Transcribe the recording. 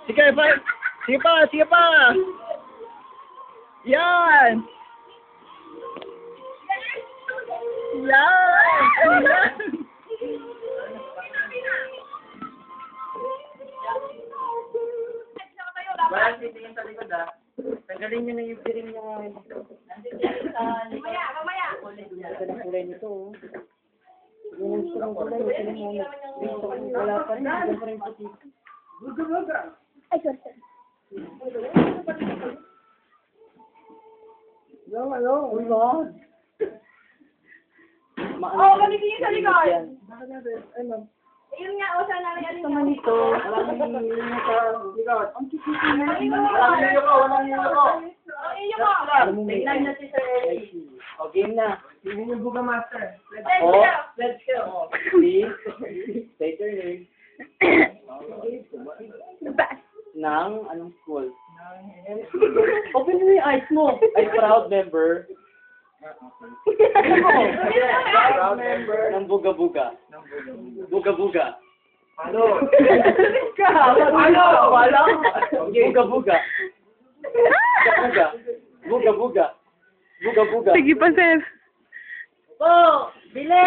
Sige pa. Sige pa, sige pa. Yan. Yan. Walang titingin sa likod ah. Tanggalin nyo na yung piring nyo. Mamaya. Ito na kulay nito oh. Yung gusto ng kulay, ito na muna. Gusto ko wala pa rin. Ito pa rin puti. Ay, sorry. Oh God. Oo, gamitin yung sa likod. Ay ma'am. Yun nga, o sana may Gusto man ito. Walang hihingi sa likod. Ang kikiki na. Walang Walang hiyo ko, walang hiyo ko. iyo mo. Tignan na si Sir Ellie. O, game na. Tignan yung Buga Master. Let's O, go. let's go. Please, say your name. Ng anong school? Open mo yung eyes mo. Ay, proud member. Proud member ng Buga Buga. Buga Buga. Ano? Ano? Wala? Buga Buga. Buga. Buga Buga. Buga Buga. Sige pa, sir. Po! Bili!